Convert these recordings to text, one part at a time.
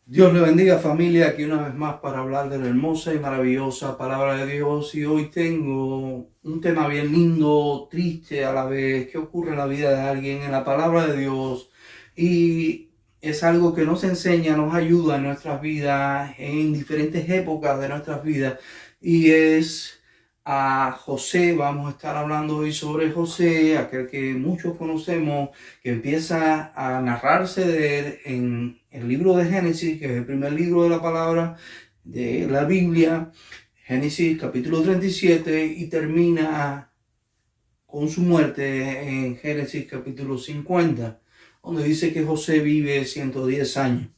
Dios le bendiga, familia, aquí una vez más para hablar de la hermosa y maravillosa palabra de Dios. Y hoy tengo un tema bien lindo, triste a la vez, que ocurre en la vida de alguien en la palabra de Dios. Y es algo que nos enseña, nos ayuda en nuestras vidas, en diferentes épocas de nuestras vidas. Y es a José. Vamos a estar hablando hoy sobre José, aquel que muchos conocemos, que empieza a narrarse de él en el libro de Génesis, que es el primer libro de la palabra de la Biblia, Génesis capítulo 37, y termina con su muerte en Génesis capítulo 50, donde dice que José vive 110 años.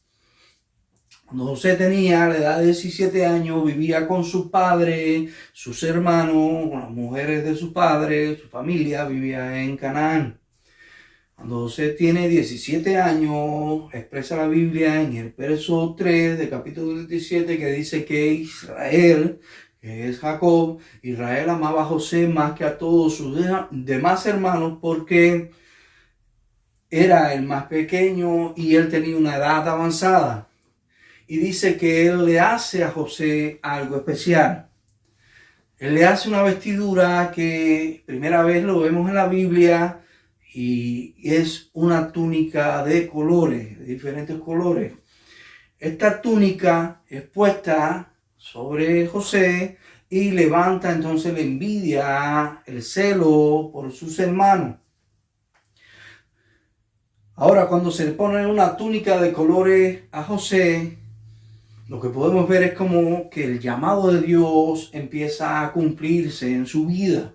Cuando José tenía la edad de 17 años, vivía con su padre, sus hermanos, con las mujeres de su padre, su familia vivía en Canaán. Cuando José tiene 17 años, expresa la Biblia en el verso 3 del capítulo 37 que dice que Israel, que es Jacob, Israel amaba a José más que a todos sus demás hermanos porque era el más pequeño y él tenía una edad avanzada. Y dice que él le hace a José algo especial. Él le hace una vestidura que primera vez lo vemos en la Biblia y es una túnica de colores, de diferentes colores. Esta túnica es puesta sobre José y levanta entonces la envidia, el celo por sus hermanos. Ahora, cuando se le pone una túnica de colores a José, lo que podemos ver es como que el llamado de Dios empieza a cumplirse en su vida.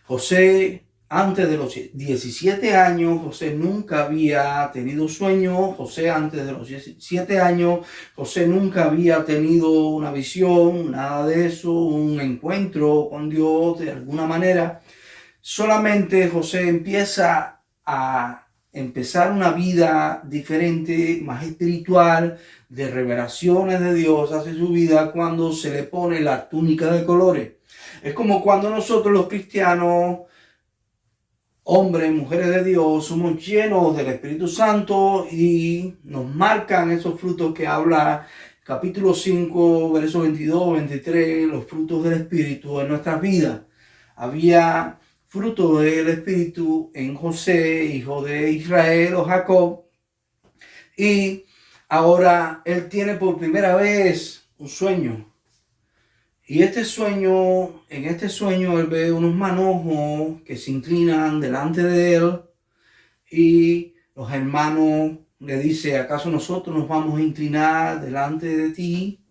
José, antes de los 17 años, José nunca había tenido sueño. José, antes de los 17 años, José nunca había tenido una visión, nada de eso, un encuentro con Dios de alguna manera. Solamente José empieza a empezar una vida diferente, más espiritual, de revelaciones de Dios hacia su vida cuando se le pone la túnica de colores. Es como cuando nosotros los cristianos, hombres, mujeres de Dios, somos llenos del Espíritu Santo y nos marcan esos frutos que habla capítulo 5, versos 22, 23, los frutos del Espíritu en nuestras vidas. Había fruto del Espíritu en José, hijo de Israel o Jacob, y ahora él tiene por primera vez un sueño. Y en este sueño él ve unos manojos que se inclinan delante de él y los hermanos le dicen, ¿acaso nosotros nos vamos a inclinar delante de ti?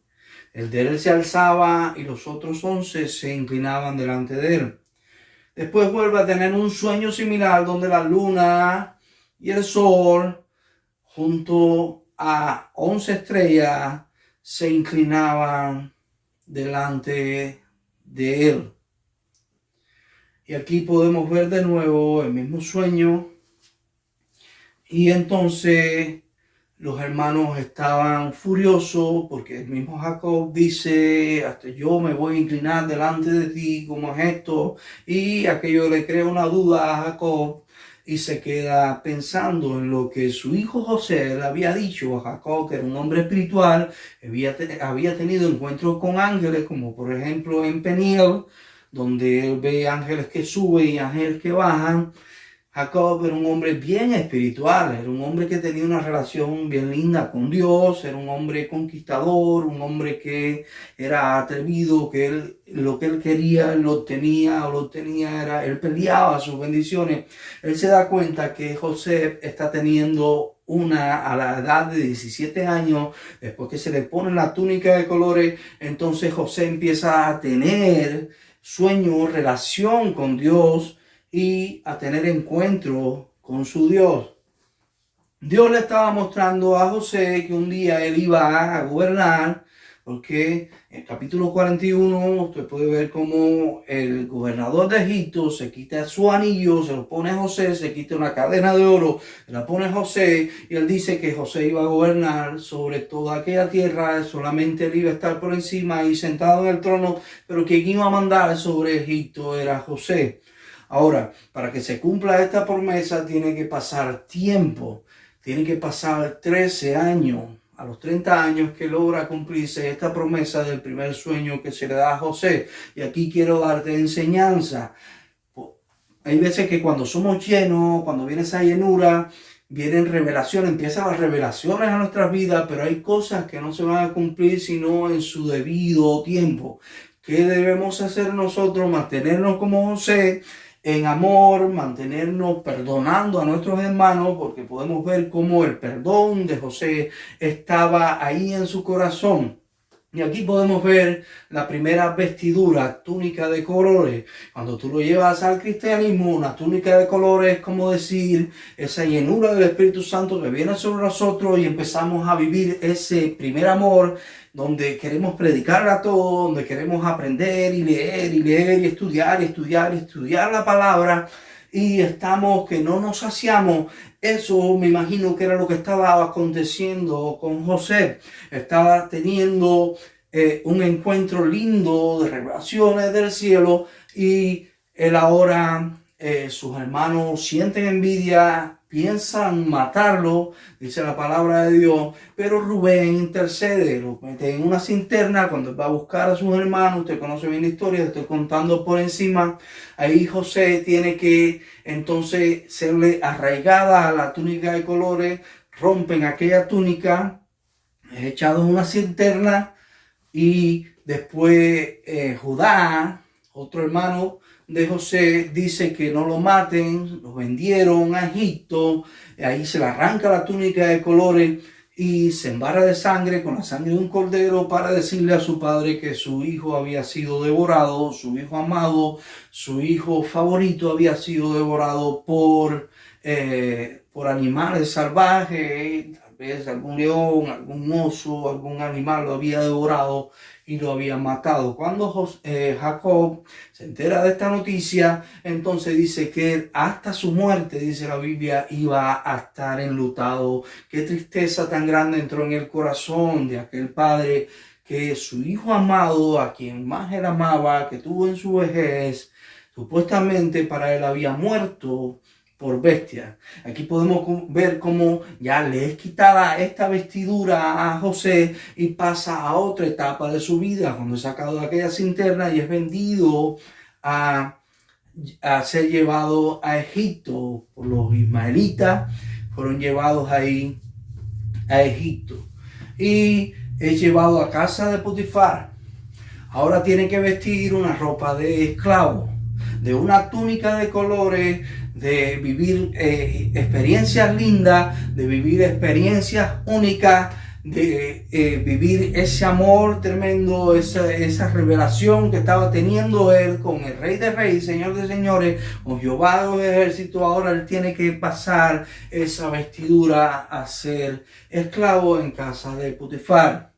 El de él se alzaba y los otros 11 se inclinaban delante de él. Después vuelve a tener un sueño similar donde la luna y el sol junto a 11 estrellas se inclinaban delante de él. Y aquí podemos ver de nuevo el mismo sueño. Y entonces los hermanos estaban furiosos porque el mismo Jacob dice, hasta yo me voy a inclinar delante de ti, ¿cómo es esto? Y aquello le crea una duda a Jacob y se queda pensando en lo que su hijo José le había dicho a Jacob, que era un hombre espiritual, había tenido encuentros con ángeles, como por ejemplo en Peniel, donde él ve ángeles que suben y ángeles que bajan. Jacob era un hombre bien espiritual, era un hombre que tenía una relación bien linda con Dios, era un hombre conquistador, un hombre que era atrevido, que lo que él quería, él lo obtenía, él peleaba sus bendiciones. Él se da cuenta que José está teniendo a la edad de 17 años, después que se le pone la túnica de colores, entonces José empieza a tener sueño, relación con Dios, y a tener encuentro con su Dios. Dios le estaba mostrando a José que un día él iba a gobernar, porque en el capítulo 41 usted puede ver cómo el gobernador de Egipto se quita su anillo, se lo pone a José, se quita una cadena de oro, se la pone a José, y él dice que José iba a gobernar sobre toda aquella tierra, solamente él iba a estar por encima y sentado en el trono, pero quien iba a mandar sobre Egipto era José. Ahora, para que se cumpla esta promesa tiene que pasar tiempo, tiene que pasar 13 años a los 30 años que logra cumplirse esta promesa del primer sueño que se le da a José. Y aquí quiero darte enseñanza. Hay veces que cuando somos llenos, cuando viene esa llenura, vienen revelaciones, empiezan las revelaciones a nuestras vidas, pero hay cosas que no se van a cumplir sino en su debido tiempo. ¿Qué debemos hacer nosotros? Mantenernos como José, en amor, mantenernos perdonando a nuestros hermanos, porque podemos ver cómo el perdón de José estaba ahí en su corazón. Y aquí podemos ver la primera vestidura, túnica de colores. Cuando tú lo llevas al cristianismo, una túnica de colores es como decir esa llenura del Espíritu Santo que viene sobre nosotros y empezamos a vivir ese primer amor donde queremos predicar a todos, donde queremos aprender y leer y leer y estudiar la palabra. Y estamos que no nos saciamos. Eso me imagino que era lo que estaba aconteciendo con José. Estaba teniendo un encuentro lindo de revelaciones del cielo y él ahora, sus hermanos sienten envidia, piensan matarlo, dice la palabra de Dios, pero Rubén intercede, lo mete en una cisterna cuando él va a buscar a sus hermanos. Usted conoce bien la historia, estoy contando por encima. Ahí José tiene que entonces serle arraigada a la túnica de colores, rompen aquella túnica, es echado en una cisterna y después Judá, otro hermano de José, dice que no lo maten, lo vendieron a Egipto, ahí se le arranca la túnica de colores y se embarra de sangre con la sangre de un cordero para decirle a su padre que su hijo había sido devorado, su hijo amado, su hijo favorito había sido devorado por animales salvajes, tal vez algún león, algún oso, algún animal lo había devorado y lo había matado. Cuando Jacob se entera de esta noticia, entonces dice que hasta su muerte, dice la Biblia, iba a estar enlutado. Qué tristeza tan grande entró en el corazón de aquel padre, que su hijo amado, a quien más él amaba, que tuvo en su vejez, supuestamente para él había muerto por bestia. Aquí podemos ver cómo ya le es quitada esta vestidura a José y pasa a otra etapa de su vida, cuando es sacado de aquella cisterna y es vendido a ser llevado a Egipto por los ismaelitas. Fueron llevados ahí a Egipto y es llevado a casa de Potifar. Ahora tiene que vestir una ropa de esclavo, de una túnica de colores, de vivir experiencias lindas, de vivir experiencias únicas, de vivir ese amor tremendo, esa revelación que estaba teniendo él con el Rey de Reyes, Señor de Señores, con Jehová de los ejércitos. Ahora él tiene que pasar esa vestidura a ser esclavo en casa de Potifar.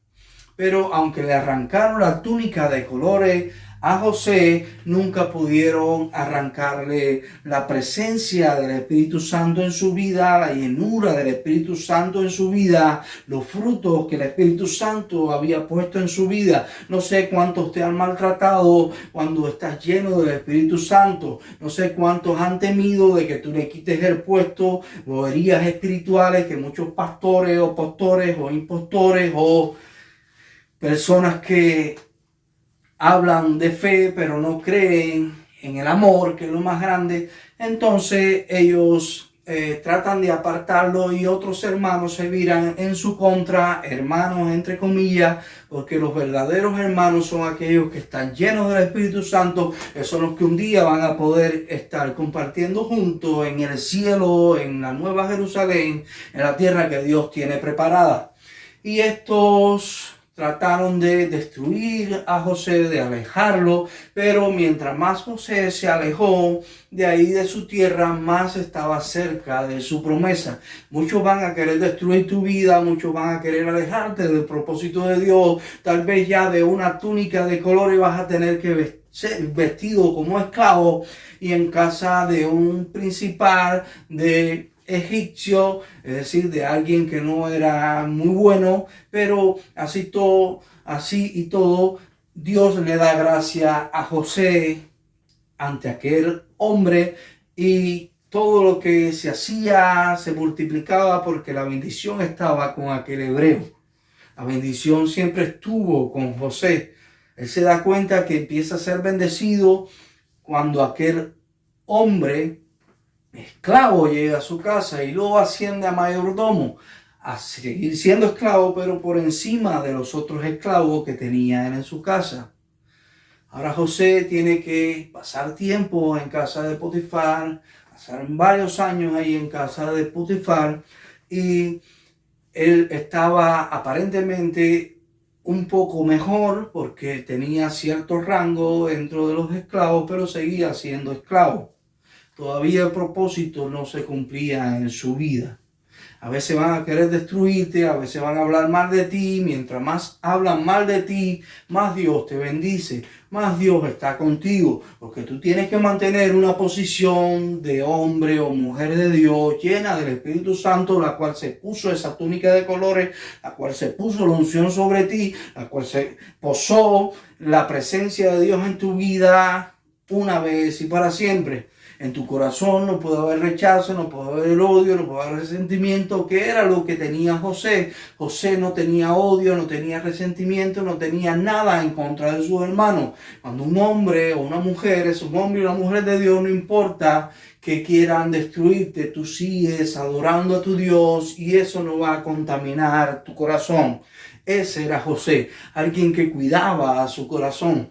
Pero aunque le arrancaron la túnica de colores a José, nunca pudieron arrancarle la presencia del Espíritu Santo en su vida, la llenura del Espíritu Santo en su vida, los frutos que el Espíritu Santo había puesto en su vida. No sé cuántos te han maltratado cuando estás lleno del Espíritu Santo. No sé cuántos han temido de que tú le quites el puesto, boberías espirituales que muchos pastores o postores o impostores o personas que hablan de fe pero no creen en el amor, que es lo más grande. Entonces ellos tratan de apartarlo y otros hermanos se viran en su contra, hermanos entre comillas, porque los verdaderos hermanos son aquellos que están llenos del Espíritu Santo, que son los que un día van a poder estar compartiendo juntos en el cielo, en la Nueva Jerusalén, en la tierra que Dios tiene preparada. Y estos trataron de destruir a José, de alejarlo, pero mientras más José se alejó de ahí, de su tierra, más estaba cerca de su promesa. Muchos van a querer destruir tu vida, muchos van a querer alejarte del propósito de Dios. Tal vez ya de una túnica de colores vas a tener que ser vestido como esclavo y en casa de un principal de egipcio, es decir, de alguien que no era muy bueno, pero así y todo, Dios le da gracia a José ante aquel hombre y todo lo que se hacía se multiplicaba porque la bendición estaba con aquel hebreo. La bendición siempre estuvo con José. Él se da cuenta que empieza a ser bendecido cuando aquel hombre esclavo llega a su casa y lo asciende a mayordomo, a seguir siendo esclavo, pero por encima de los otros esclavos que tenía en su casa. Ahora José tiene que pasar tiempo en casa de Potifar, pasar varios años ahí en casa de Potifar, y él estaba aparentemente un poco mejor porque tenía cierto rango dentro de los esclavos, pero seguía siendo esclavo. Todavía el propósito no se cumplía en su vida. A veces van a querer destruirte, a veces van a hablar mal de ti. Mientras más hablan mal de ti, más Dios te bendice, más Dios está contigo. Porque tú tienes que mantener una posición de hombre o mujer de Dios llena del Espíritu Santo, la cual se puso esa túnica de colores, la cual se puso la unción sobre ti, la cual se posó la presencia de Dios en tu vida una vez y para siempre. En tu corazón no puede haber rechazo, no puede haber odio, no puede haber resentimiento, que era lo que tenía José. José no tenía odio, no tenía resentimiento, no tenía nada en contra de sus hermanos. Cuando un hombre o una mujer es un hombre y una mujer de Dios, no importa que quieran destruirte, tú sigues adorando a tu Dios y eso no va a contaminar tu corazón. Ese era José, alguien que cuidaba a su corazón.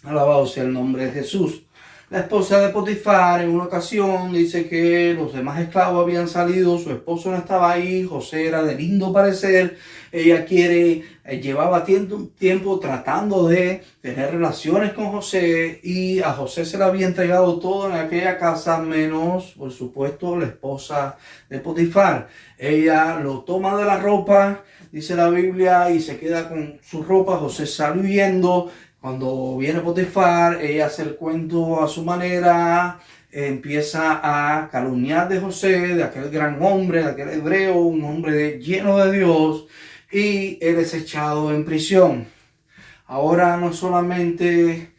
Alabado sea el nombre de Jesús. La esposa de Potifar en una ocasión dice que los demás esclavos habían salido, su esposo no estaba ahí, José era de lindo parecer, ella llevaba tiempo tratando de tener relaciones con José y a José se le había entregado todo en aquella casa, menos, por supuesto, la esposa de Potifar. Ella lo toma de la ropa, dice la Biblia, y se queda con su ropa. José sale huyendo. Cuando viene Potifar, ella hace el cuento a su manera, empieza a calumniar de José, de aquel gran hombre, de aquel hebreo, un hombre lleno de Dios, y él es echado en prisión. Ahora no solamente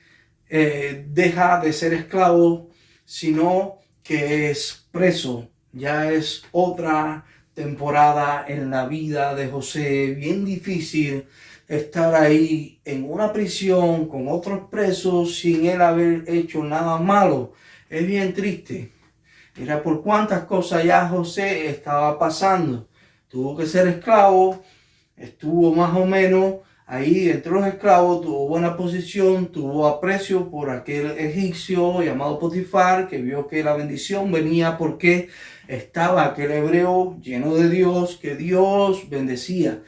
deja de ser esclavo, sino que es preso. Ya es otra temporada en la vida de José, bien difícil estar ahí en una prisión con otros presos sin él haber hecho nada malo. Es bien triste. Mira por cuántas cosas ya José estaba pasando. Tuvo que ser esclavo, estuvo más o menos ahí entre los esclavos, tuvo buena posición, tuvo aprecio por aquel egipcio llamado Potifar, que vio que la bendición venía porque estaba aquel hebreo lleno de Dios, que Dios bendecía.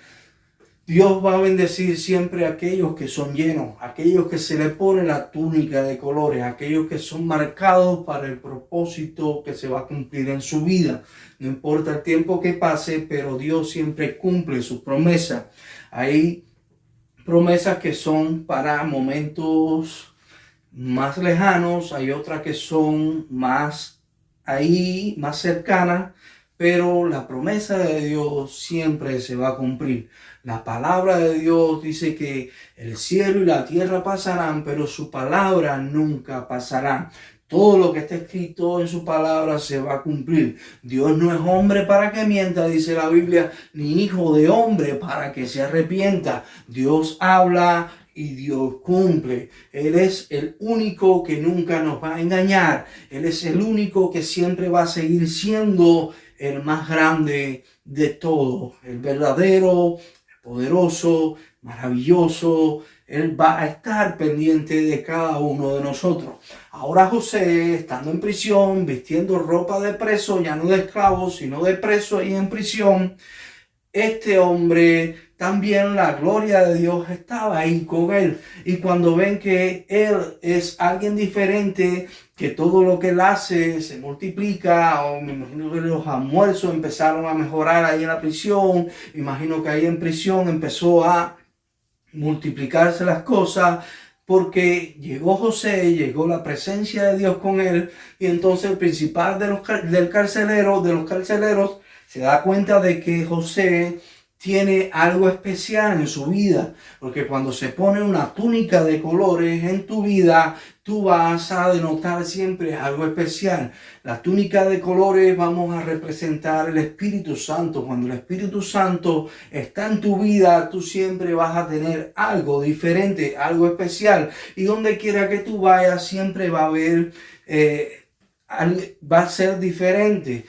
Dios va a bendecir siempre a aquellos que son llenos, aquellos que se le pone la túnica de colores, aquellos que son marcados para el propósito que se va a cumplir en su vida. No importa el tiempo que pase, pero Dios siempre cumple sus promesas. Hay promesas que son para momentos más lejanos, hay otras que son más cercanas, pero la promesa de Dios siempre se va a cumplir. La palabra de Dios dice que el cielo y la tierra pasarán, pero su palabra nunca pasará. Todo lo que está escrito en su palabra se va a cumplir. Dios no es hombre para que mienta, dice la Biblia, ni hijo de hombre para que se arrepienta. Dios habla y Dios cumple. Él es el único que nunca nos va a engañar. Él es el único que siempre va a seguir siendo el más grande de todos, el verdadero, poderoso, maravilloso. Él va a estar pendiente de cada uno de nosotros. Ahora José, estando en prisión, vistiendo ropa de preso, ya no de esclavo, sino de preso ahí en prisión, este hombre, también la gloria de Dios estaba ahí con él. Y cuando ven que él es alguien diferente, que todo lo que él hace se multiplica, o me imagino que los almuerzos empezaron a mejorar ahí en la prisión, imagino que ahí en prisión empezó a multiplicarse las cosas, porque llegó José, llegó la presencia de Dios con él, y entonces el principal de los carceleros se da cuenta de que José tiene algo especial en su vida, porque cuando se pone una túnica de colores en tu vida, tú vas a denotar siempre algo especial. La túnica de colores vamos a representar el Espíritu Santo. Cuando el Espíritu Santo está en tu vida, tú siempre vas a tener algo diferente, algo especial. Y donde quiera que tú vayas, siempre va a haber va a ser diferente.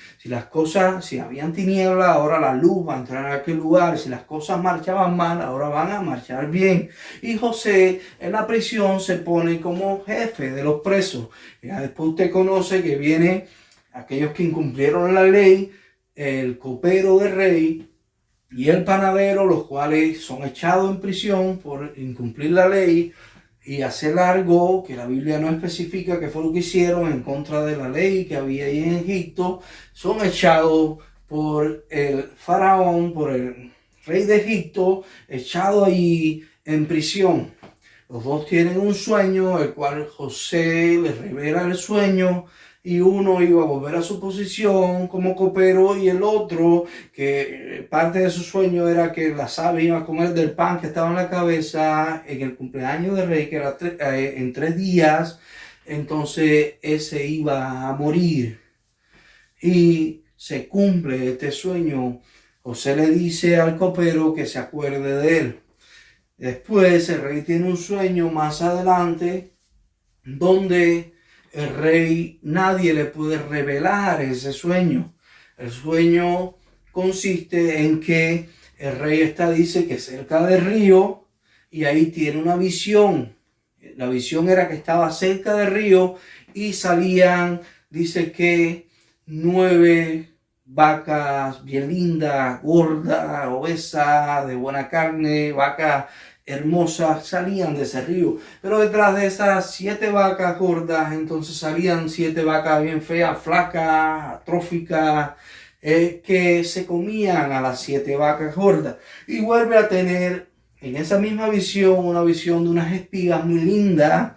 Si habían tinieblas, ahora la luz va a entrar en aquel lugar. Si las cosas marchaban mal, ahora van a marchar bien. Y José en la prisión se pone como jefe de los presos. Ya después usted conoce que viene aquellos que incumplieron la ley, el copero del rey y el panadero, los cuales son echados en prisión por incumplir la ley. Y hacer algo que la Biblia no especifica que fue lo que hicieron en contra de la ley que había ahí en Egipto, son echados por el faraón, por el rey de Egipto, echados ahí en prisión. Los dos tienen un sueño, el cual José les revela el sueño, y uno iba a volver a su posición como copero y el otro, que parte de su sueño era que las aves iban a comer del pan que estaba en la cabeza en el cumpleaños del rey, que era en 3 días, entonces ese iba a morir. Y se cumple este sueño. José le dice al copero que se acuerde de él. Después el rey tiene un sueño más adelante donde el rey, nadie le puede revelar ese sueño. El sueño consiste en que el rey dice que cerca del río, y ahí tiene una visión. La visión era que estaba cerca del río y salían, dice que 9 vacas bien lindas, gordas, obesas, de buena carne, vacas hermosas, salían de ese río. Pero detrás de esas 7 vacas gordas, entonces salían 7 vacas bien feas, flacas, atróficas, que se comían a las 7 vacas gordas. Y vuelve a tener en esa misma visión una visión de unas espigas muy lindas,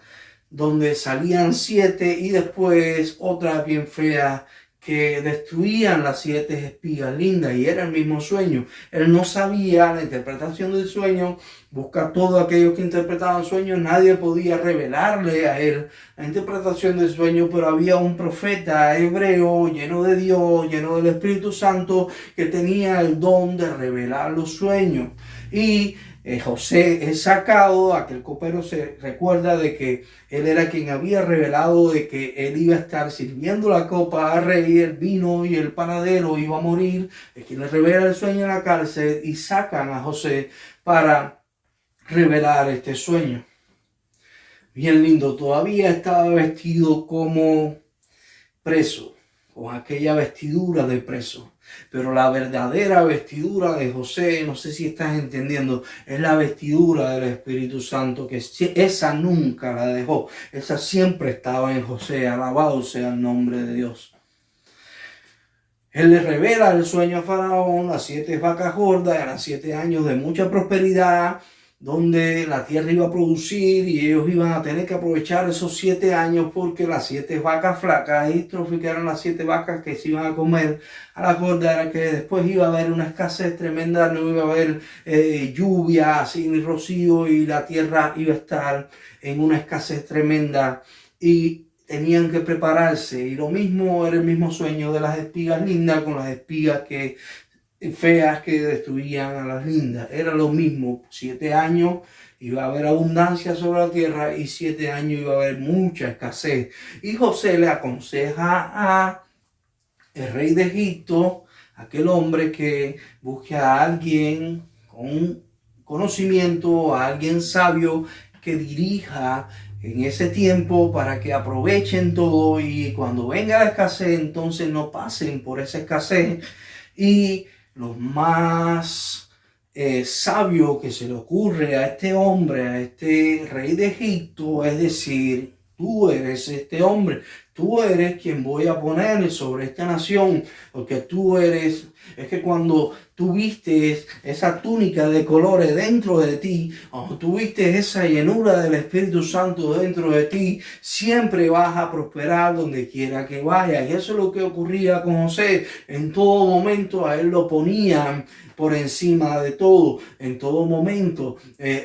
donde salían 7 y después otras bien feas que destruían las 7 espigas lindas, y era el mismo sueño. Él no sabía la interpretación del sueño, busca a todos aquellos que interpretaban sueños, nadie podía revelarle a él la interpretación del sueño, pero había un profeta hebreo lleno de Dios, lleno del Espíritu Santo, que tenía el don de revelar los sueños. Y José es sacado, aquel copero se recuerda de que él era quien había revelado de que él iba a estar sirviendo la copa al rey, el vino y el panadero iba a morir, es quien le revela el sueño en la cárcel, y sacan a José para revelar este sueño. Bien lindo, todavía estaba vestido como preso, con aquella vestidura de preso. Pero la verdadera vestidura de José, no sé si estás entendiendo, es la vestidura del Espíritu Santo, que esa nunca la dejó. Esa siempre estaba en José, alabado sea el nombre de Dios. Él le revela el sueño a Faraón, las 7 vacas gordas, eran 7 años de mucha prosperidad, donde la tierra iba a producir y ellos iban a tener que aprovechar esos 7 años, porque las 7 vacas flacas y tróficas eran las 7 vacas que se iban a comer a la gorda, era que después iba a haber una escasez tremenda, no iba a haber lluvia, así ni rocío, y la tierra iba a estar en una escasez tremenda y tenían que prepararse. Y lo mismo era el mismo sueño de las espigas lindas con las espigas feas que destruían a las lindas. Era lo mismo, 7 años iba a haber abundancia sobre la tierra y 7 años iba a haber mucha escasez. Y José le aconseja a el rey de Egipto, aquel hombre, que busque a alguien con conocimiento, a alguien sabio que dirija en ese tiempo para que aprovechen todo, y cuando venga la escasez entonces no pasen por esa escasez. Y lo más sabio que se le ocurre a este hombre, a este rey de Egipto, es decir: tú eres este hombre, tú eres quien voy a poner sobre esta nación, porque tú eres. Es que cuando tuviste esa túnica de colores dentro de ti, cuando tuviste esa llenura del Espíritu Santo dentro de ti, siempre vas a prosperar donde quiera que vayas. Y eso es lo que ocurría con José. En todo momento a él lo ponían por encima de todo. En todo momento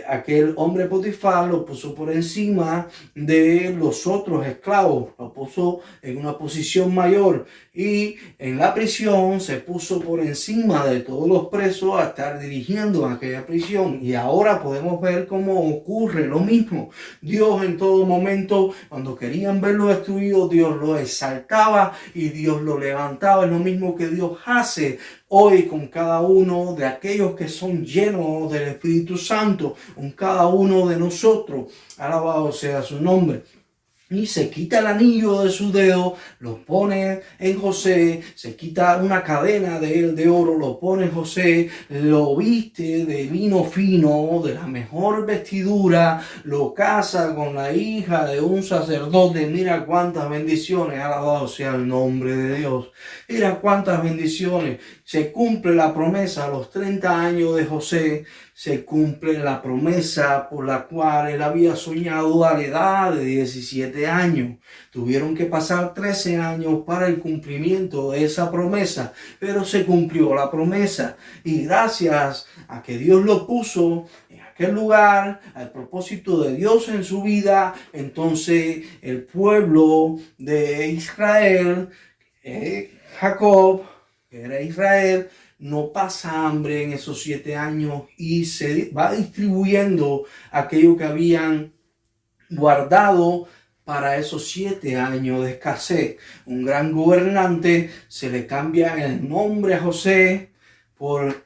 aquel hombre Potifar lo puso por encima de los otros esclavos, lo puso en una posición mayor, y en la prisión se puso por encima de todos los presos a estar dirigiendo aquella prisión. Y ahora podemos ver cómo ocurre lo mismo. Dios en todo momento, cuando querían verlo destruido, Dios lo exaltaba y Dios lo levantaba. Es lo mismo que Dios hace hoy con cada uno de aquellos que son llenos del Espíritu Santo, con cada uno de nosotros. Alabado sea su nombre. Y se quita el anillo de su dedo, lo pone en José, se quita una cadena de él de oro, lo pone en José, lo viste de lino fino, de la mejor vestidura, lo casa con la hija de un sacerdote. Mira cuántas bendiciones, alabado sea el nombre de Dios. Mira cuántas bendiciones. Se cumple la promesa a los 30 años de José. Se cumple la promesa por la cual él había soñado a la edad de 17 años. Tuvieron que pasar 13 años para el cumplimiento de esa promesa, pero se cumplió la promesa. Y gracias a que Dios lo puso en aquel lugar, al propósito de Dios en su vida, entonces el pueblo de Israel, Jacob, que era Israel, no pasa hambre en esos 7 años y se va distribuyendo aquello que habían guardado para esos 7 años de escasez. Un gran gobernante, se le cambia el nombre a José por,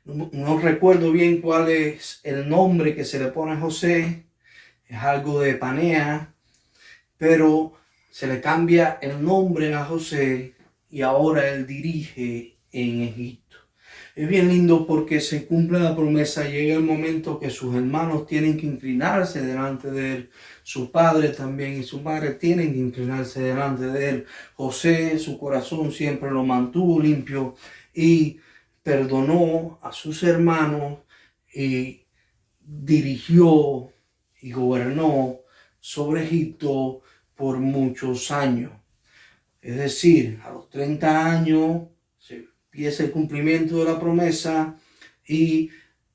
no recuerdo bien cuál es el nombre que se le pone a José, es algo de Panea, pero se le cambia el nombre a José y ahora él dirige en Egipto. Es bien lindo porque se cumple la promesa, llega el momento que sus hermanos tienen que inclinarse delante de él, su padre también y su madre tienen que inclinarse delante de él. José, su corazón siempre lo mantuvo limpio y perdonó a sus hermanos y dirigió y gobernó sobre Egipto por muchos años. Es decir, a los 30 años se empieza el cumplimiento de la promesa y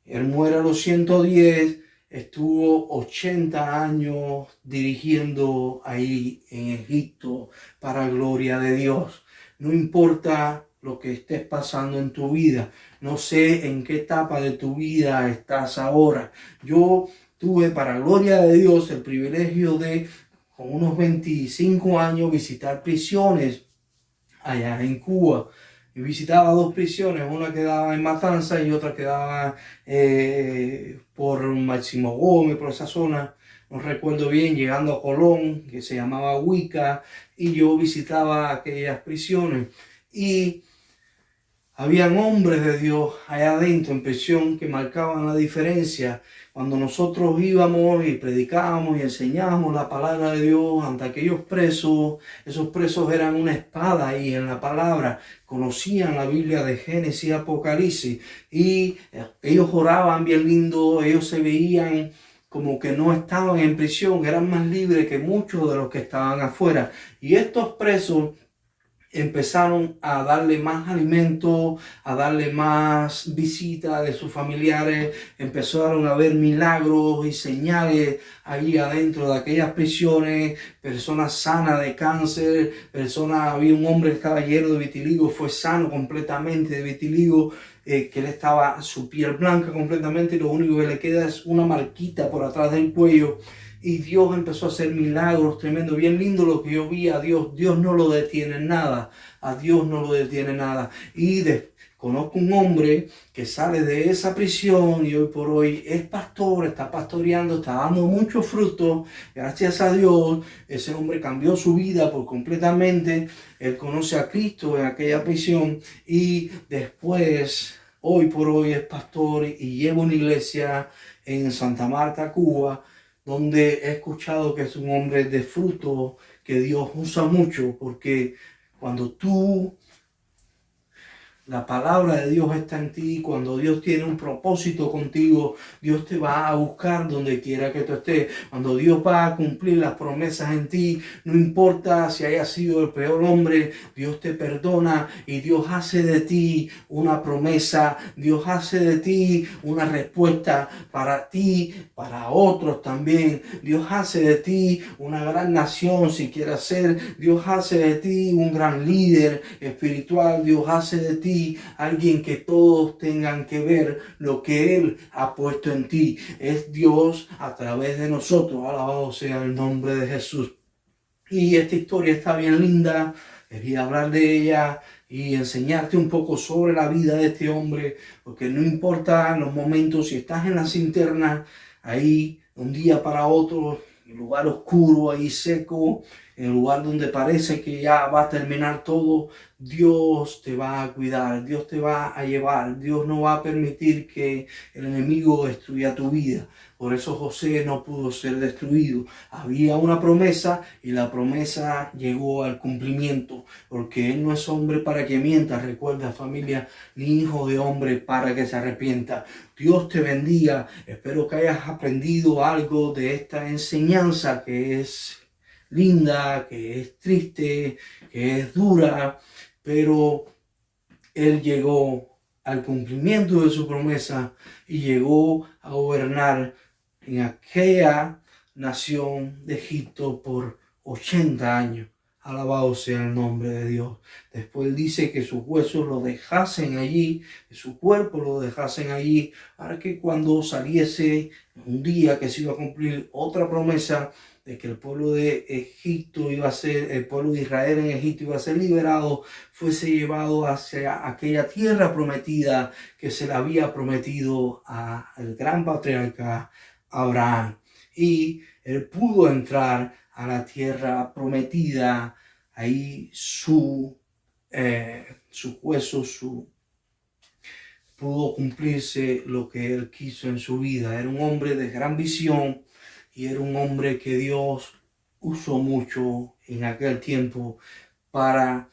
él muere a los 110, estuvo 80 años dirigiendo ahí en Egipto para gloria de Dios. No importa lo que estés pasando en tu vida, no sé en qué etapa de tu vida estás ahora. Yo tuve para gloria de Dios el privilegio de, con unos 25 años, visitar prisiones allá en Cuba. Y visitaba 2 prisiones, una quedaba en Matanzas y otra quedaba por Máximo Gómez, por esa zona, no recuerdo bien, llegando a Colón, que se llamaba Huica, y yo visitaba aquellas prisiones. Y habían hombres de Dios allá adentro en prisión que marcaban la diferencia. Cuando nosotros íbamos y predicábamos y enseñábamos la palabra de Dios ante aquellos presos, esos presos eran una espada ahí en la palabra, conocían la Biblia de Génesis y Apocalipsis y ellos oraban bien lindo, ellos se veían como que no estaban en prisión, eran más libres que muchos de los que estaban afuera. Y estos presos empezaron a darle más alimento, a darle más visitas de sus familiares, empezaron a ver milagros y señales ahí adentro de aquellas prisiones, personas sanas de cáncer, había un hombre que estaba lleno de vitiligo, fue sano completamente de vitiligo, que él estaba, su piel blanca completamente, y lo único que le queda es una marquita por atrás del cuello. Y Dios empezó a hacer milagros tremendos, bien lindo lo que yo vi a Dios. Dios no lo detiene nada, a Dios no lo detiene nada. Y conozco un hombre que sale de esa prisión y hoy por hoy es pastor, está pastoreando, está dando mucho fruto. Gracias a Dios, ese hombre cambió su vida por completamente. Él conoce a Cristo en aquella prisión y después, hoy por hoy es pastor y lleva una iglesia en Santa Marta, Cuba, donde he escuchado que es un hombre de fruto que Dios usa mucho, porque cuando tú La palabra de Dios está en ti. Cuando Dios tiene un propósito contigo, Dios te va a buscar donde quiera que tú estés. Cuando Dios va a cumplir las promesas en ti, no importa si hayas sido el peor hombre, Dios te perdona y Dios hace de ti una promesa. Dios hace de ti una respuesta para ti, para otros también. Dios hace de ti una gran nación si quieres ser. Dios hace de ti un gran líder espiritual. Dios hace de ti alguien que todos tengan que ver lo que Él ha puesto en ti. Es Dios a través de nosotros. Alabado sea el nombre de Jesús. Y esta historia está bien linda. Quería hablar de ella y enseñarte un poco sobre la vida de este hombre, porque no importa los momentos, si estás en la cinterna, ahí un día para otro, en el lugar oscuro, ahí seco, en el lugar donde parece que ya va a terminar todo, Dios te va a cuidar, Dios te va a llevar, Dios no va a permitir que el enemigo destruya tu vida. Por eso José no pudo ser destruido. Había una promesa y la promesa llegó al cumplimiento, porque él no es hombre para que mienta, recuerda familia, ni hijo de hombre para que se arrepienta. Dios te bendiga. Espero que hayas aprendido algo de esta enseñanza que es linda, que es triste, que es dura, pero él llegó al cumplimiento de su promesa y llegó a gobernar en aquella nación de Egipto por 80 años. Alabado sea el nombre de Dios. Después dice que sus huesos lo dejasen allí, que su cuerpo lo dejasen allí, para que cuando saliese un día que se iba a cumplir otra promesa de que el pueblo de Egipto iba a ser, el pueblo de Israel en Egipto iba a ser liberado, fuese llevado hacia aquella tierra prometida que se le había prometido al gran patriarca Abraham. Y él pudo entrar a la tierra prometida, ahí su hueso, pudo cumplirse lo que él quiso en su vida. Era un hombre de gran visión y era un hombre que Dios usó mucho en aquel tiempo para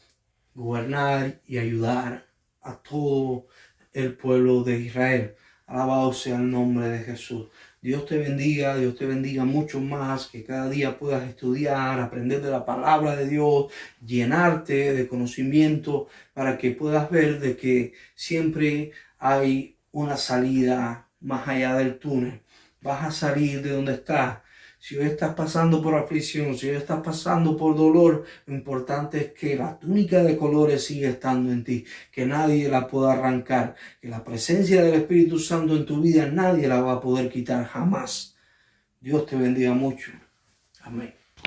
gobernar y ayudar a todo el pueblo de Israel. Alabado sea el nombre de Jesús. Dios te bendiga mucho más, que cada día puedas estudiar, aprender de la palabra de Dios, llenarte de conocimiento para que puedas ver de que siempre hay una salida más allá del túnel. Vas a salir de donde estás. Si hoy estás pasando por aflicción, si hoy estás pasando por dolor, lo importante es que la túnica de colores siga estando en ti, que nadie la pueda arrancar, que la presencia del Espíritu Santo en tu vida nadie la va a poder quitar jamás. Dios te bendiga mucho. Amén.